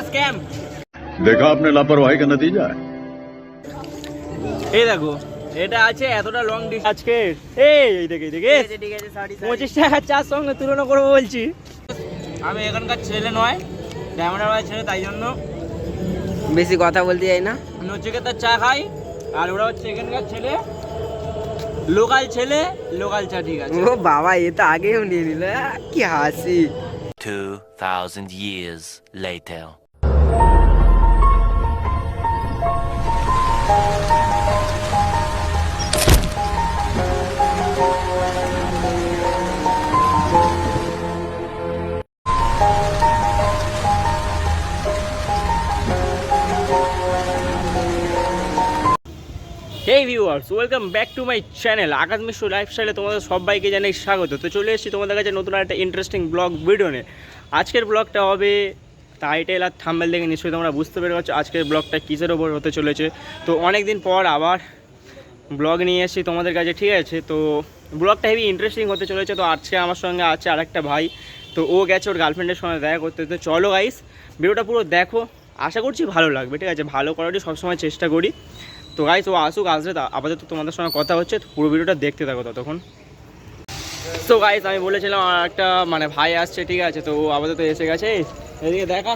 Scam. देखा आपने लापरवाही का नतीजा है। এই দেখো এটা আছে এতটা লং ডিস্টেন্স আজকে। এই দেখে দেখে 25 টাকার চার সঙ্গে তুলনা করবো বলছি। আমি এখানকার ছেলে নয়, ড্যামরাবাদ ছেলে, তাই জন্য বেশি কথা বলতে যাই না। নচিকেতার চা খাই, আর ওরা হচ্ছে এখানকার ছেলে, লোকাল ছেলে, লোকাল চা। ঠিক আছে। ও বাবা, এ তো আগেও নিয়ে নিল, কি হাসি। 2000 years later. Hey viewers, welcome back to my channel Akash Mishra লাইফস্টাইলে তোমাদের সবাইকে জানাই স্বাগত। তো চলে এসেছি তোমাদের কাছে নতুন একটা ইন্টারেস্টিং ব্লগ ভিডিও নিয়ে। আজকের ব্লগটা হবে টাইটেল আর থাম্বনেল দেখে নিশ্চয়ই তোমরা বুঝতে পেরে গেছো আজকের ব্লগটা কিসের ওপর হতে চলেছে। তো অনেক দিন পর আবার ব্লগ নিয়ে এসেছি তোমাদের কাছে, ঠিক আছে। তো ব্লগটা হেভি ইন্টারেস্টিং হতে চলেছে। তো আজকে আমার সঙ্গে আছে আরেকটা ভাই, তো ও গেছে ওর গার্লফ্রেন্ডের সঙ্গে দেখা করতে। তো চলো গাইস, ভিডিওটা পুরো দেখো, আশা করছি ভালো লাগবে, ঠিক আছে। ভালো করারই সবসময় চেষ্টা করি। তো গাইস ও আসুক, আসলে আপাতত তোমাদের সঙ্গে কথা হচ্ছে, তো পুরো ভিডিওটা দেখতে থাকো ততক্ষণ। তো গাইস আমি বলেছিলাম আমার একটা ভাই আসছে, ঠিক আছে। তো ও আপাতত এসে গেছে। এদিকে দেখা,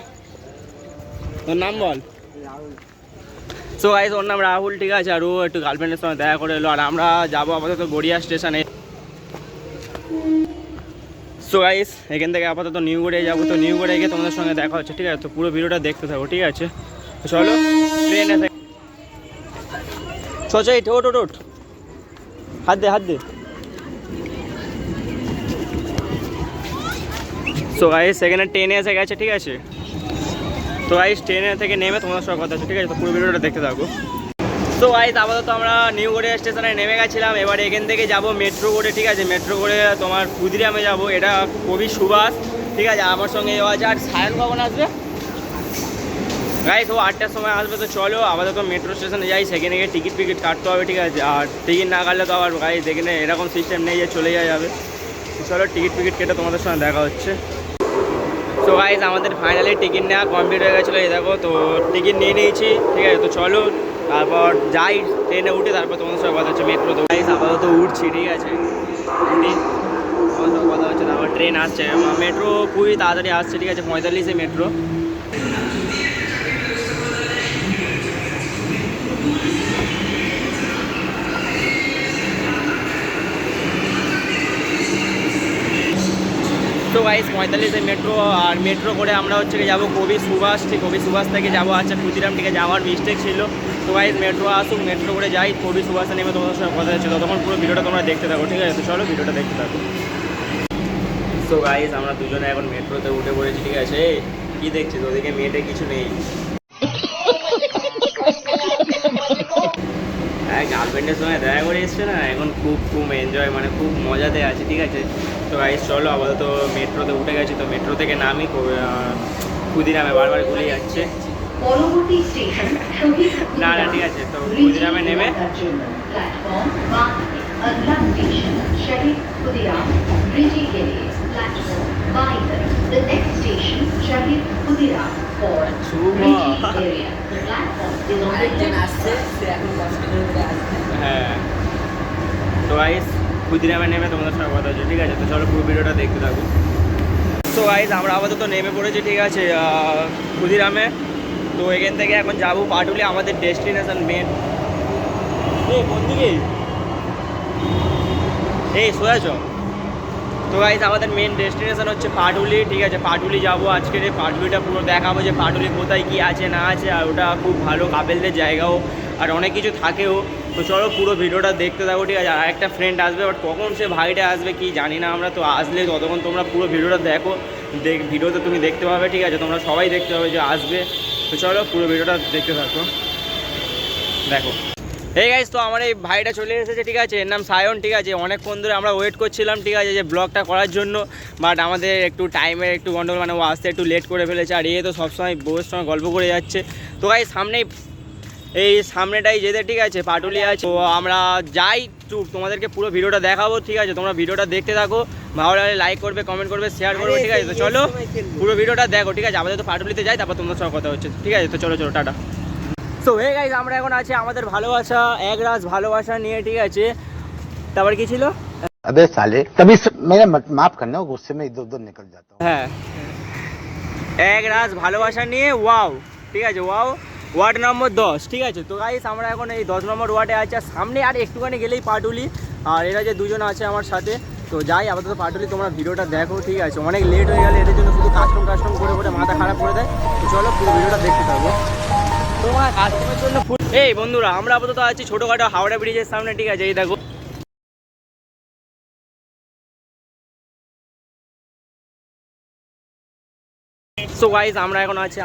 তোর নাম বল। সো গাইস ওর নাম রাহুল, ঠিক আছে। আর ও একটু গার্লফ্রেন্ডের সঙ্গে দেখা করে এলো, আর আমরা যাবো আপাতত গড়িয়া স্টেশনে। সো গাইস এখান থেকে আপাতত নিউ গড়িয়া যাবো। তো নিউ গড়িয়া গিয়ে তোমাদের সঙ্গে দেখা হচ্ছে, ঠিক আছে। তো পুরো ভিডিওটা দেখতে থাকো, ঠিক আছে। তো চলো ট্রেনে সোচাই ওট ওট ওট, হাত দে হাত দে। সো গাইস সেখানে ট্রেনে এসে গেছে, ঠিক আছে। তো গাইস ট্রেনে থেকে নেমে তোমাদের সঙ্গে কথা হচ্ছে, ঠিক আছে। তো পুরো ভিডিওটা দেখতে থাকো। তো গাইস আপাতত আমরা নিউ গড়িয়া স্টেশনে নেমে গেছিলাম। এবার এখান থেকে যাব মেট্রো করে, ঠিক আছে। মেট্রো করে তোমার ক্ষুদিরামে যাব। এটা কবি সুভাষ, ঠিক আছে। আমার সঙ্গে যাওয়া আছে। আর সায়ন কখন আসবে গাইস? ও 8টার সময় আসবে। তো চলো আপাতত মেট্রো স্টেশনে যাই, সেখানে গিয়ে টিকিট ফিকিট কাটতে হবে, ঠিক আছে। আর টিকিট না কাটলে তো আবার গাইস এখানে এরকম সিস্টেম নেই যে চলে যাবে। চলো টিকিট ফিকিট কেটে তোমাদের সঙ্গে দেখা হচ্ছে। তো গাইস আমাদের ফাইনালি টিকিট নেওয়া কমপ্লিট হয়ে গেছিলো, এই দেখো। তো টিকিট নিয়ে নিয়েছি, ঠিক আছে। তো চলো তারপর যাই ট্রেনে উঠে, তারপর তোমাদের সঙ্গে কথা হচ্ছে মেট্রো। তো গাইস আপাতত উঠছি, ঠিক আছে। উঠি তোমাদের সঙ্গে কথা হচ্ছে। তারপর ট্রেন আসছে, মেট্রো খুবই তাড়াতাড়ি আসছে, ঠিক আছে। 45-এ মেট্রো। তো গাইস 45-এ মেট্রো। আর মেট্রো করে আমরা হচ্ছে যাবো কবি সুভাষ, ঠিক। কবি সুভাষ থেকে যাবো আচ্ছা ক্ষুদিরাম, ঠিক আছে। যাওয়ার মিস্টেক ছিল। তো গাইস মেট্রো আসুক, মেট্রো করে যাই কবি সুভাষে নেমে তোমাদের সঙ্গে কথা হচ্ছে। তখন পুরো ভিডিওটা তোমরা দেখতে থাকো, ঠিক আছে। তো চলো ভিডিওটা দেখতে থাকো। তো গাইস আমরা দুজনে এখন মেট্রোতে উঠে পড়েছি, ঠিক আছে। কি দেখছিস ওদিকে? মেয়েটে কিছু নেই। হ্যাঁ গার্লফ্রেন্ডের সঙ্গে দেখা করে এসছে না, এখন খুব এনজয়, খুব মজাতে আছে, ঠিক আছে। তো গাইস চলো আপাতত মেট্রোতে উঠে গেছি। তো মেট্রো থেকে নামি ক্ষুদিরামে, বারবার ভুলে যাচ্ছে। না না ঠিক আছে। তো ক্ষুদিরামে নেমে হ্যাঁ। তো গাইস ক্ষুদিরামে নেমে তোমাদের সঙ্গে কথা হচ্ছে, ঠিক আছে। তো চলো পুরো ভিডিওটা দেখতে থাকো। তো গাইস আমরা আপাতত নেমে পড়েছি, ঠিক আছে, ক্ষুদিরামে। তো এখান থেকে এখন যাবো পাটুলি, আমাদের ডেস্টিনেশন মেন। এই কোন দিকে? এই সোয়াচ। তো গাইস আমাদের মেন ডেস্টিনেশন হচ্ছে পাটুলি, ঠিক আছে। পাটুলি যাবো আজকের। এই পাটুলিটা পুরো দেখাবো যে পাটুলি কোথায় কী আছে না আছে। আর ওটা খুব ভালো কাপেলদের জায়গাও, আর অনেক কিছু থাকেও। তো চলো পুরো ভিডিওটা দেখতে থাকো, ঠিক আছে। আর একটা ফ্রেন্ড আসবে, বাট কখন সে ভাইটা আসবে কি জানি না আমরা। তো আসলে ততক্ষণ তোমরা পুরো ভিডিওটা দেখো, ভিডিওতে তুমি দেখতে পাবে, ঠিক আছে। তোমরা সবাই দেখতে পাবে যে আসবে। তো চলো পুরো ভিডিওটা দেখতে থাকো, দেখো। এই গাইস তো আমার এই ভাইটা চলে এসেছে, ঠিক আছে। এর নাম সায়ন, ঠিক আছে। অনেকক্ষণ ধরে আমরা ওয়েট করছিলাম, ঠিক আছে, যে ব্লগটা করার জন্য। বাট আমাদের একটু টাইমের একটু গন্ডগোল, ও আসতে একটু লেট করে ফেলেছে। আর তো সবসময় বউয়ের সঙ্গে গল্প করে যাচ্ছে। তো গাইস সামনেই এই সামনেটাই যেতে, ঠিক আছে, পাটুলি আছে। তো আমরা যাই, চুপ, তোমাদেরকে পুরো ভিডিওটা দেখাবো, ঠিক আছে? তোমরা ভিডিওটা দেখতে থাকো, ভালো লাগলে লাইক করবে, কমেন্ট করবে, শেয়ার করবে, ঠিক আছে? তো চলো পুরো ভিডিওটা দেখো, ঠিক আছে? আপাতত পাটুলিতে যাই, তারপর তোমাদের সঙ্গে কথা হচ্ছে, ঠিক আছে? তো চলো চলো, টাটা। সো হে গাইস, আমরা এখন আছি আমাদের ভালোবাসা এক রাজ ভালোবাসা নিয়ে, ঠিক আছে? তারপর কি ছিল? अबे साले कभी मेरा माफ करना, गुस्से में इधर उधर निकल जाता हूँ। হ্যাঁ, এক রাজ ভালোবাসা নিয়ে ওয়াও, ঠিক আছে? ওয়াও ওয়ার্ড নম্বর 10, ঠিক আছে? তো গাইস আমরা এখন এই 10 নম্বর ওয়ার্ডে আছি, আর সামনে আর একটুখানি গেলেই পাটুলি, আর এরা যে দুজন আছে আমার সাথে। তো যাই আপাতত পাটুলি, তোমরা ভিডিওটা দেখো, ঠিক আছে? অনেক লেট হয়ে গেলে এদের জন্য শুধু কাস্টম করে করে মাথা খারাপ করে দেয়। তো চলো পুরো ভিডিওটা দেখতে থাকবো। তোমার কাস্টমের জন্য এই বন্ধুরা, আমরা আপাতত আছি ছোটোখাটো হাওড়া ব্রিজের সামনে, ঠিক আছে? এই দেখো, সো গাইজ আমরা এখন আছি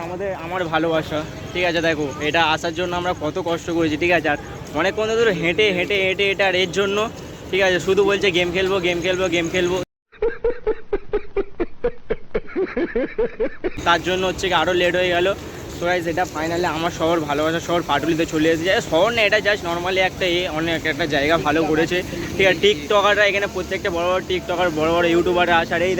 আমার ভালোবাসা, ঠিক আছে? দেখো এটা আসার জন্য আমরা কত কষ্ট করেছি, ঠিক আছে? আর অনেকক্ষণ ধরে হেঁটে হেঁটে হেঁটে হেঁটে, আর এর জন্য, ঠিক আছে? শুধু বলছে গেম খেলবো গেম খেলবো গেম খেলবো, তার জন্য হচ্ছে কি আরও লেট হয়ে গেল। তো গাইজ এটা ফাইনালি আমার শহর ভালোবাসা শহর পাটুলিতে চলে এসেছে। শহর না, এটা জাস্ট নর্মালি একটা অনেক একটা জায়গা ভালো করেছে, ঠিক আছে? টিকটকাররা এখানে প্রত্যেকটা বড় বড় টিকটকার, বড় বড় ইউটিউবাররা আসার এই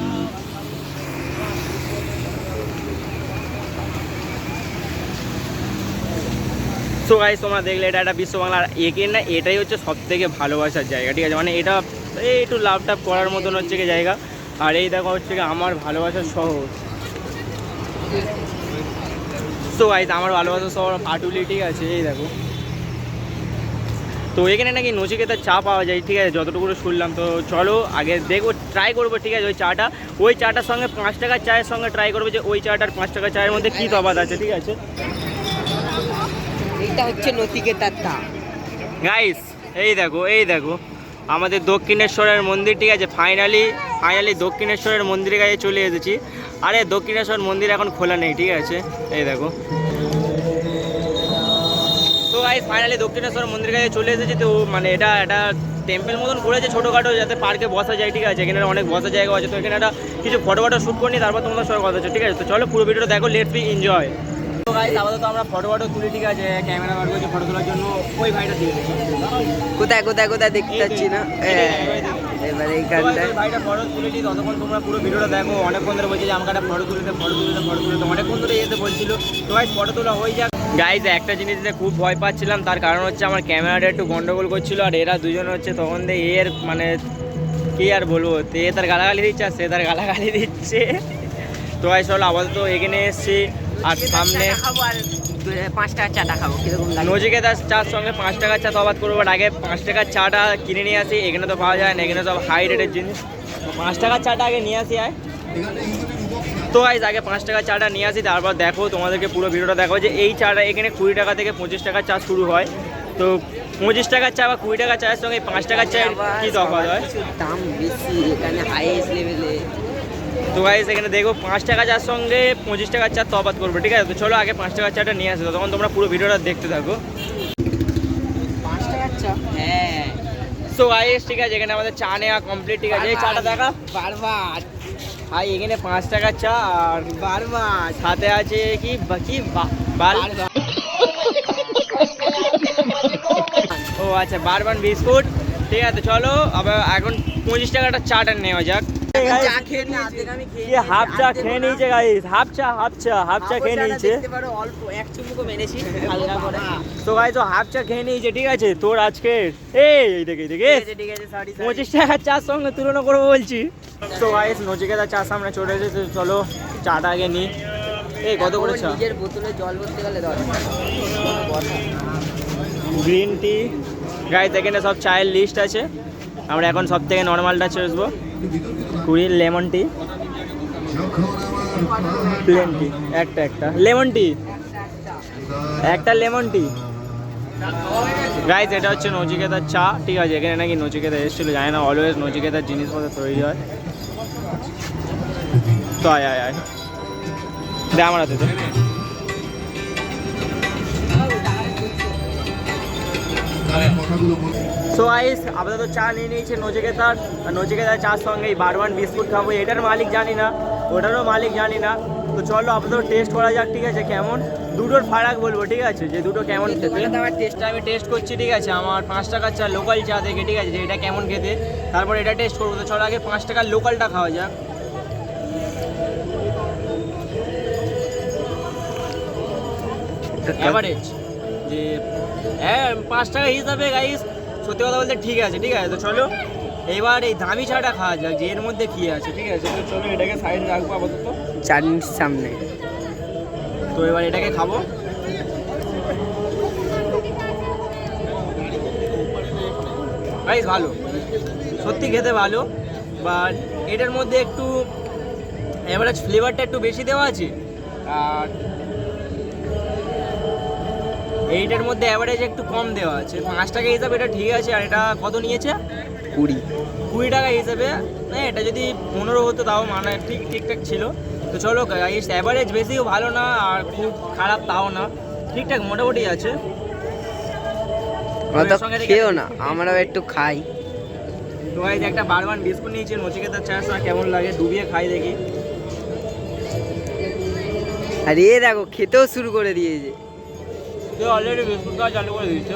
সো গাইস তোমরা দেখলে এটা একটা বিশ্ব বাংলার এখানে এটাই হচ্ছে সব থেকে ভালোবাসার জায়গা, ঠিক আছে? মানে এটা এই একটু লাভ টাভ করার মতন হচ্ছে কি জায়গা। আর এই দেখো হচ্ছে কি আমার ভালোবাসার শহর। সো গাইস আমার ভালোবাসার শহর পাটুলি, ঠিক আছে? এই দেখো, তো এখানে নাকি নচিকেতার চা পাওয়া যায়, ঠিক আছে? যতটুকু শুনলাম। তো চলো আগে দেখবো, ট্রাই করবো, ঠিক আছে? ওই চাটার সঙ্গে 5 টাকার চায়ের সঙ্গে ট্রাই করবো যে ওই চাটার 5 টাকার চায়ের মধ্যে কী তফাৎ আছে, ঠিক আছে? এইটা হচ্ছে নচিকেতার চা। গাইস এই দেখো আমাদের দক্ষিণেশ্বরের মন্দির, ঠিক আছে? ফাইনালি দক্ষিণেশ্বরের মন্দিরের কাছে চলে এসেছি। আরে দক্ষিণেশ্বর মন্দির এখন খোলা নেই, ঠিক আছে? এই দেখো, তো গাইস ফাইনালি দক্ষিণেশ্বর মন্দিরের কাছে চলে এসেছি। তো মানে এটা একটা টেম্পল মতন করেছে ছোটোখাটো, যাতে পার্কে বসা যায়, ঠিক আছে? এখানে অনেক বসার জায়গা আছে। তো এখানে একটা কিছু ফটো শ্যুট করি, তারপর তোমাদের সঙ্গে কথা হচ্ছে, ঠিক আছে? তো চলো পুরো ভিডিওটা দেখো, লেটস বি এনজয়। তো গাইস আপাতত আমরা ফটো তুলি, ঠিক আছে? ক্যামেরা বার করছি ফটো তোলার জন্য, ওই ভাইটা দিয়ে কোথায় কোথায় কোথায় দেখতে পাচ্ছি না, এবার এইখানটায় ভাইটা ফটো তুলেছি। ততক্ষণ তোমরা পুরো ভিডিওটা দেখো। অনেকক্ষণ ধরে বলছি যে আমাকে একটা ফটো তুলতে অনেকক্ষণ ধরে এসে বলছিল। তো গাইস ফটো তোলা হয়ে যাক। গাইস একটা জিনিস নিয়ে খুব ভয় পাচ্ছিলাম, তার কারণ হচ্ছে আমার ক্যামেরাটা একটু গন্ডগোল করছিল, আর এরা দুজন হচ্ছে তখন এর মানে কি আর বলবো, এ তার গালাগালি দিচ্ছে আর সে তার গালাগালি দিচ্ছে। তো গাইস চলো আপাতত এখানে এসেছি, আর সামনে 5 টাকার চাটা খাবো, কিরকম লাগে? নচিকেতার চার সঙ্গে 5 টাকার চা তফাৎ করবো। আগে 5 টাকার চাটা কিনে নিয়ে আসি, এখানে তো পাওয়া যায় না, এখানে সব হাই রেটের জিনিস। 5 টাকার চাটা আগে নিয়ে আসি। তো গাইস আগে 5 টাকার চাটা নিয়ে আসি, তারপর দেখো তোমাদেরকে পুরো ভিডিওটা দেখো যে এই চাটা এখানে 20 টাকা থেকে 25 টাকার চা শুরু হয়। তো 25 টাকার চা বা 20 টাকার চায়ের সঙ্গে 5 টাকার চায়ের কী তফাৎ হয়? দাম বেশি এখানে, হাইয়েস্ট লেভেলে। তো গাইস এখানে দেখো 5 টাকা চার সঙ্গে 25 টাকার চা তফাৎ করবো, ঠিক আছে? তো চলো আগে 5 টাকার চাটা নিয়ে আসো, তখন তোমরা পুরো ভিডিওটা দেখতে থাকো। 5 টাকার চা, হ্যাঁ। সো গাইস ঠিক আছে, এখানে আমাদের চা নেওয়া কমপ্লিট, ঠিক আছে? এই চাটা দেখা বারবার ভাই, এখানে 5 টাকার চা, আর বারবার সাথে আছে কি ও আচ্ছা বারবান বিস্কুট, ঠিক আছে? চলো আবার এখন 25 টাকাটা চাটা নেওয়া যাক। চা খেয়ে নিয়েছি, আমি ये हाफ चा খেয়ে নিয়েছে গাইস, হাফ চা খেয়ে নিয়েছে। দেখতে পারো অল্প এক চুমুকও মেরেছি হালকা করে। তো গাইস তো হাফ চা খেয়ে নিয়েছে, ঠিক আছে? তোর আজকে এই দেখে ঠিক আছে, সরি 25 টাকার চার সঙ্গে তুলনা করবো বলছি। তো গাইস নচিকেতার চা সামনে চলে এসেছে, চলো চাটা আগে নিই। এই কত করে চা? নিজের বোতলে জল ভরতে গেলে 10 গ্রিন টি। গাইস এখানে সব চায়ের লিস্ট আছে, আমরা এখন সব থেকে নর্মালটা চষবো। 20 লেমন টি, প্লেন টি, একটা লেমন টি, একটা লেমন টি। গাইস এটা হচ্ছে নচিকেতার চা, ঠিক আছে? এখানে নাকি নচিকেতা এসেছিলো, জানি না, অলওয়েজ নচিকেতার জিনিসপত্র তৈরি হয়। তো আয় দে আমার হাতে তো। সো গাইস আপাতত চা নিয়ে নিয়েছে নচিকেতার চার সঙ্গে এই বারবান বিস্কুট খাবো। এটার মালিক জানি না, ওটারও মালিক জানি না, তো চলো আপাতত টেস্ট করা যাক, ঠিক আছে কেমন, দুটোর ফারাক বলবো, ঠিক আছে যে দুটো কেমন খেতে। আমার টেস্ট আমি টেস্ট করছি, ঠিক আছে আমার 5 টাকার চা লোকাল চা থেকে, ঠিক আছে যে এটা কেমন খেতে, তারপর এটা টেস্ট করবো। তো চলো আগে 5 টাকার লোকালটা খাওয়া যাক। অ্যাভারেজ যে হ্যাঁ 5 টাকা হিসাবে গাইস সত্যি কথা বলতে ঠিক আছে, ঠিক আছে। তো চলো এবার এই দামি চাটা খাওয়া যাক যে এর মধ্যে কী আছে, ঠিক আছে। তো চলো এটাকে সাইডে রাখবো আপাতত চাটনির সামনে। তো এবার এটাকে খাবো। গাইস ভালো, সত্যি খেতে ভালো, বাট এটার মধ্যে একটু এভারেজ ফ্লেভারটা একটু বেশি দেওয়া আছে, আর এইটার মধ্যে অ্যাভারেজ একটু কম দেওয়া আছে। 5 টাকা হিসাবে এটা ঠিক আছে, আর এটা কত নিয়েছে 20 টাকা হিসাবে। হ্যাঁ এটা যদি 15 হতো তাও মানে ঠিকঠাক ছিল। তো চলো গাইস অ্যাভারেজ বেশিও ভালো না আর খুব খারাপ তাও না, ঠিকঠাক মোটামুটি আছে। খেয়েও না, আমরাও একটু খাই। তো গাইস একটা বারবার বিস্কুট নিয়েছে নচিকেতার চায়ের সঙ্গে, কেমন লাগে ডুবিয়ে খাই দেখি। আর এ দেখো খেতেও শুরু করে দিয়েছে। তো অলরেডি বিস্কুট খাওয়া চালু করে দিয়েছ।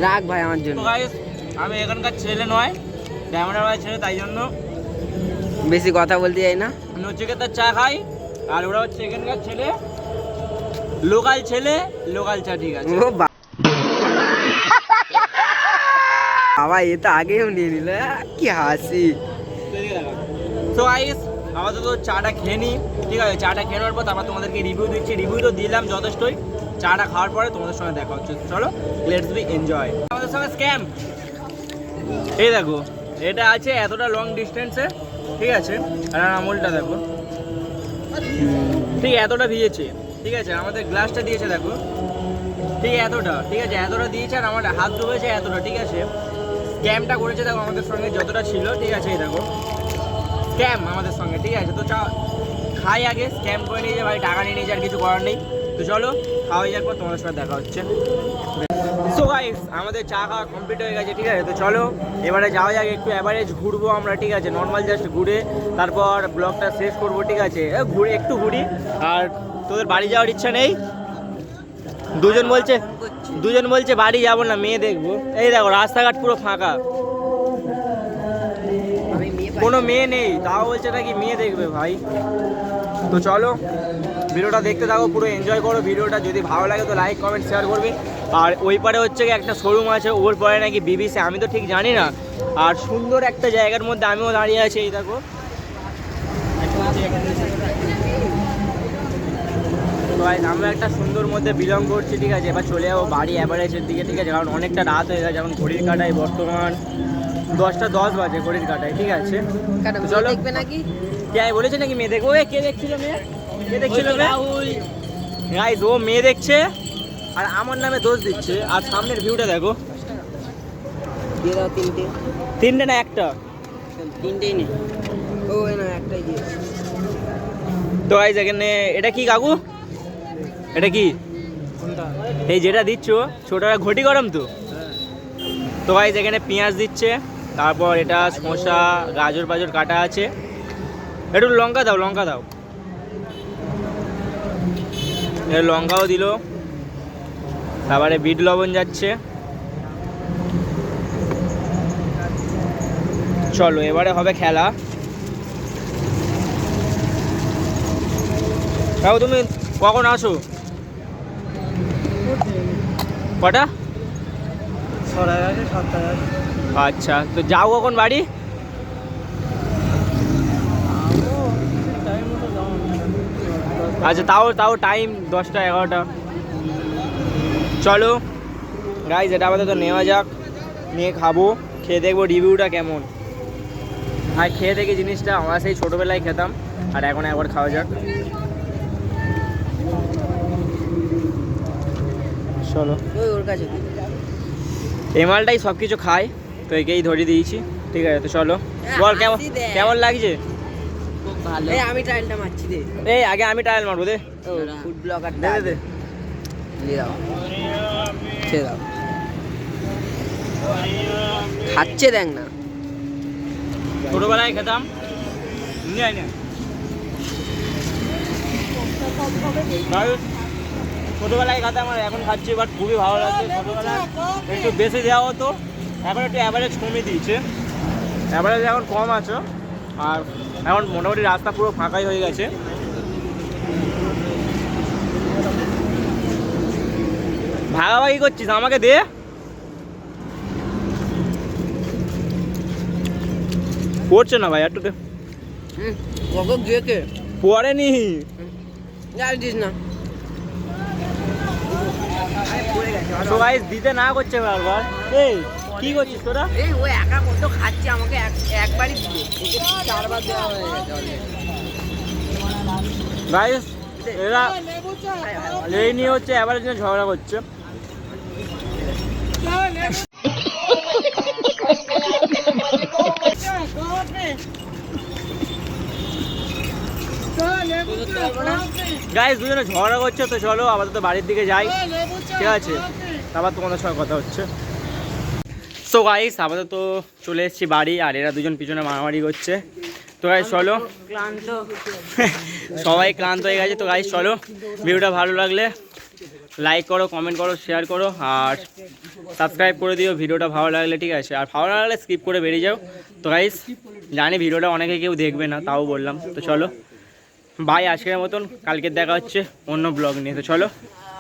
রাখ ভাই আমার জন্য। তো গাইস আমি এখানকার ছেলে নয়, ড্যামরার ভাই ছেলে, তাই জন্য বেশি কথা বলতে যাই না। নচিকেতার চা খাই, আর ওরা হচ্ছে এখানকার ছেলে, লোকাল ছেলে, লোকাল চা, ঠিক আছে। ও বাবা এ তো আগেও নিয়ে নিল, কি হাসি। তো গাইস আপাতত চাটা খেয়ে নিই, ঠিক আছে। চাটা খেয়ে নেওয়ার পর তারপর তোমাদেরকে রিভিউ দিচ্ছি। রিভিউ তো দিলাম যথেষ্টই, চাটা খাওয়ার পরে তোমাদের সঙ্গে দেখা হচ্ছে। চলো লেটস বি এনজয়। আমাদের সঙ্গে স্ক্যাম এই দেখো, এটা আছে এতটা লং ডিস্টেন্সে, ঠিক আছে। আর আমুলটা দেখো ঠিক এতটা দিয়েছে, ঠিক আছে। আমাদের গ্লাসটা দিয়েছে দেখো ঠিক এতটা, ঠিক আছে এতটা দিয়েছে, আর আমার হাত ডুবেছে এতটা, ঠিক আছে। স্ক্যামটা করেছে দেখো আমাদের সঙ্গে যতটা ছিল, ঠিক আছে। এই দেখো স্ক্যাম আমাদের সঙ্গে, ঠিক আছে। তো চা খাই আগে, স্ক্যাম করে নিয়ে যে ভাই টাকা নিয়ে নিয়েছে, আর কিছু করার নেই। তো চলো খাওয়া যাওয়ার পর তোমাদের সাথে দেখা হচ্ছে। সো গাইস আমাদের চা খাওয়া কমপ্লিট হয়ে গেছে, ঠিক আছে। তো চলো এবারে যাওয়া যাক, একটু অ্যাভারেজ ঘুরবো আমরা, ঠিক আছে। নর্মাল জাস্ট ঘুরে তারপর ব্লগটা শেষ করবো, ঠিক আছে। ঘুরে একটু ঘুরি। আর তোদের বাড়ি যাওয়ার ইচ্ছা নেই? দুজন বলছে বাড়ি যাবো না, মেয়ে দেখবো। এই দেখো রাস্তাঘাট পুরো ফাঁকা, কোনো মেয়ে নেই, তাও বলছে নাকি মেয়ে দেখবে ভাই। তো চলো ভিডিওটা দেখতে থাকো, পুরো এনজয় করো ভিডিওটা। যদি ভালো লাগে তো লাইক কমেন্ট শেয়ার করবে। আর ওই পারে হচ্ছে কি একটা শোরুম আছে, ওর পরে নাকি বিবিসি, আমি তো ঠিক জানি না। আর সুন্দর একটা জায়গার মধ্যে আমিও দাঁড়িয়ে আছি, এই দেখো। তো আমরা একটা সুন্দর মধ্যে বিলং করছি, ঠিক আছে। এবার চলে যাবো বাড়ি অ্যাভারেজের দিকে, ঠিক আছে। কারণ অনেকটা রাত হয়ে গেছে, এখন ঘড়ির কাটায় বর্তমান 10টা 10 বাজে ঘড়ির কাটায়, ঠিক আছে। চলো দেখবে নাকি কে বলেছে নাকি মেয়ে দেখবো? কে দেখছিল মেয়ে? কে দেখছিল মেয়ে? গাইস ও মেয়ে দেখছে আর আমার নামে দোষ দিচ্ছে। আর সামনের ভিউটা দেখো। দিয়ে দাও তিনটে না একটা? তিনটেই নেই। ও না একটাই দিয়ে। তো গাইস এখানে এটা কি কাকু? এটা কি? এই যেটা দিচ্ছ ছোটটা ঘটি গরম তো। তো গাইস এখানে পেঁয়াজ দিচ্ছে, তারপর এটা শসা গাজর বাজর কাটা আছে। একটু লঙ্কা দাও, লঙ্কা দাও। লঙ্কাও দিল, তারপরে বিট লবণ যাচ্ছে। চলো এবারে হবে খেলা। তাও তুমি কখন আসো? কটা? আচ্ছা তো যাও কখন বাড়ি? আচ্ছা তাও টাইম 10টা 11টা। চলো গাইস এটা আপাতত নেওয়া যাক, নিয়ে খাবো, খেয়ে দেখবো রিভিউটা কেমন। আর খেয়ে দেখি জিনিসটা আমরা সেই ছোটোবেলায় খেতাম, আর এখন একবার খাওয়া যাক। চলো ওর কাছে এই মালটাই সব কিছু খায়, তো একেই ধরিয়ে দিয়েছি, ঠিক আছে। তো চলো বল কেমন লাগছে? খুব ভালো। এই আমি ট্রায়ালটা মারছি দে। এই আগে আমি ট্রায়াল মারবো, দে। ফুড ব্লগার দে দে দিয়ে দাও, খেয়ে দাও। খাচ্ছে দেখ না। ছোটোবেলায় খেতাম নিয়ে না ছোটোবেলায় খেতাম আর এখন খাচ্ছি, বাট খুবই ভালো লাগছে। ছোটোবেলায় একটু বেশি দেওয়া হতো, এখন একটু অ্যাভারেজ কমিয়ে দিয়েছে, অ্যাভারেজ এখন কম আছে। আর এখন মোটামুটি রাস্তা পুরো ফাঁকাই হয়ে গেছে। ভাগাভাগি করছিস, আমাকে দে। পড়ছে না ভাই, একটু দে। কখন গিয়ে কে পড়েনি, জানিস না তো গাইস দিতে না করছে বারবার। এই কি করছিস তোরা? এই ও একা কত খাচ্ছে, আমাকে একবারই দিবে, ওকে 4 বার দেওয়া হয়ে গেছে অলরেডি। গাইস এরা এই নিয়ে হচ্ছে অ্যাভারেজ নিয়ে ঝগড়া করছে। গাইস দুজনে ঝগড়া করছে, তো চলো আপাতত বাড়ির দিকে যাই, ঠিক আছে? তারপর তোমাদের সঙ্গে কথা হচ্ছে। সো গাইস আপাতত চলে এসেছি বাড়ি, আর এরা দুজন পিছনে মারামারি করছে। তো গাইস চলো, ক্লান্ত সবাই ক্লান্ত হয়ে গেছে। তো গাইস চলো, ভিডিওটা ভালো লাগলে লাইক করো, কমেন্ট করো, শেয়ার করো, আর সাবস্ক্রাইব করে দিও ভিডিওটা ভালো লাগলে, ঠিক আছে? আর ভালো লাগলে স্কিপ করে বেরিয়ে যাও। তো গাইস জানি ভিডিওটা অনেকে কেউ দেখবে না, তাও বললাম। তো চলো বাই, আজকের মতন, কালকে দেখা হচ্ছে অন্য ব্লগ নিয়ে। তো চলো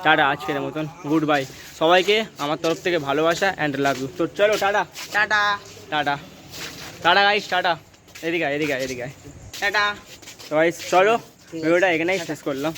টাটা, আজকের মতন গুড বাই। সবাইকে আমার তরফ থেকে ভালোবাসা অ্যান্ড লাভ ইউ। তো চলো tata tata tata tata guys, tata. এদিকে আয়, এদিকে আয়, এদিকে আয়। টাটা। তো গাইস চলো ভিডিওটা এখানেই শেষ করলাম।